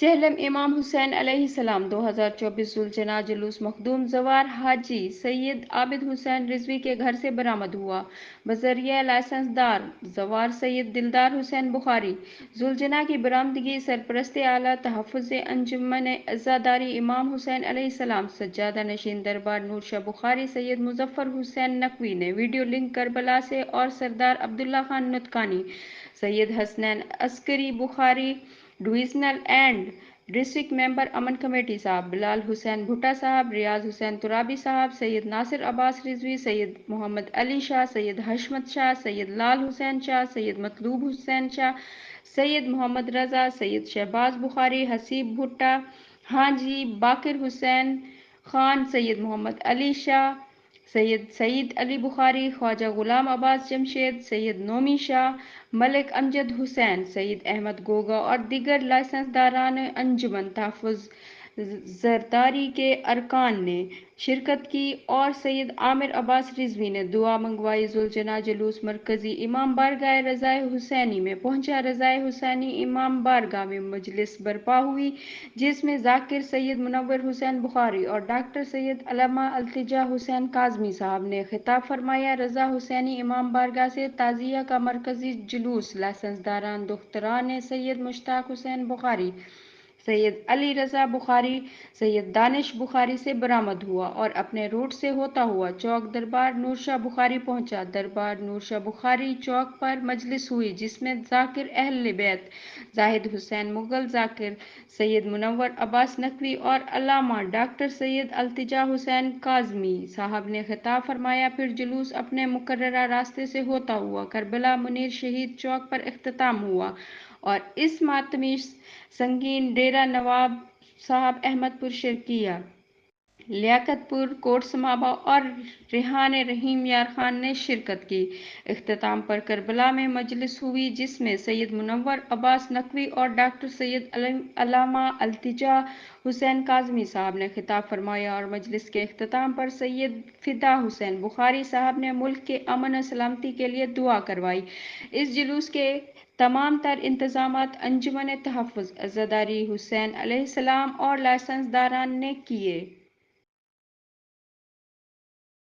چہلم امام حسین علیہ السلام 2024 ذوالجناح جلوس مخدوم زوار حاجی سید عابد حسین رضوی کے گھر سے برآمد ہوا بذریعہ لائسنس دار زوار سید دلدار حسین بخاری۔ ذوالجناح کی برآمدگی سرپرست اعلیٰ تحفظ انجمن عزاداری امام حسین علیہ السلام سجادہ نشین دربار نور شاہ بخاری سید مظفر حسین نقوی نے ویڈیو لنک کربلا سے اور سردار عبداللہ خان نطقانی، سید حسنین عسکری بخاری ڈویژنل اینڈ ڈسٹرکٹ ممبر امن کمیٹی صاحب، بلال حسین بھٹا صاحب، ریاض حسین ترابی صاحب، سید ناصر عباس رضوی، سید محمد علی شاہ، سید حشمت شاہ، سید لال حسین شاہ، سید مطلوب حسین شاہ، سید محمد رضا، سید شہباز بخاری، حسیب بھٹا، حاجی باقر حسین خان، سید محمد علی شاہ، سید سعید علی بخاری، خواجہ غلام عباس جمشید، سید نومی شاہ، ملک امجد حسین، سید احمد گوگا اور دیگر لائسنس داران انجمن تحفظ زرداری کے ارکان نے شرکت کی اور سید عامر عباس رضوی نے دعا منگوائی۔ ذوالجناح جلوس مرکزی امام بارگاہ رضائے حسینی میں پہنچا۔ رضائے حسینی امام بارگاہ میں مجلس برپا ہوئی جس میں ذاکر سید منور حسین بخاری اور ڈاکٹر سید علامہ التجا حسین کاظمی صاحب نے خطاب فرمایا۔ رضا حسینی امام بارگاہ سے تعزیہ کا مرکزی جلوس لائسنس داران دختران سید مشتاق حسین بخاری، سید علی رضا بخاری، سید دانش بخاری سے برآمد ہوا اور اپنے روٹ سے ہوتا ہوا چوک دربار نور شاہ بخاری پہنچا۔ دربار نور شاہ بخاری چوک پر مجلس ہوئی جس میں ذاکر اہل بیت زاہد حسین مغل ذاکر، سید منور عباس نقوی اور علامہ ڈاکٹر سید التجا حسین کاظمی صاحب نے خطاب فرمایا۔ پھر جلوس اپنے مقررہ راستے سے ہوتا ہوا کربلا منیر شہید چوک پر اختتام ہوا اور اس ماتمی سنگین ڈیرہ نواب صاحب احمد پور شرقیہ، لیاقت پور، کوٹ سمابا اور ریحان رحیم یار خان نے شرکت کی۔ اختتام پر کربلا میں مجلس ہوئی جس میں سید منور عباس نقوی اور ڈاکٹر سید علامہ التجا حسین کاظمی صاحب نے خطاب فرمایا اور مجلس کے اختتام پر سید فدا حسین بخاری صاحب نے ملک کے امن و سلامتی کے لیے دعا کروائی۔ اس جلوس کے تمام تر انتظامات انجمن تحفظ عزاداری حسین علیہ السلام اور لائسنس داران نے کیے۔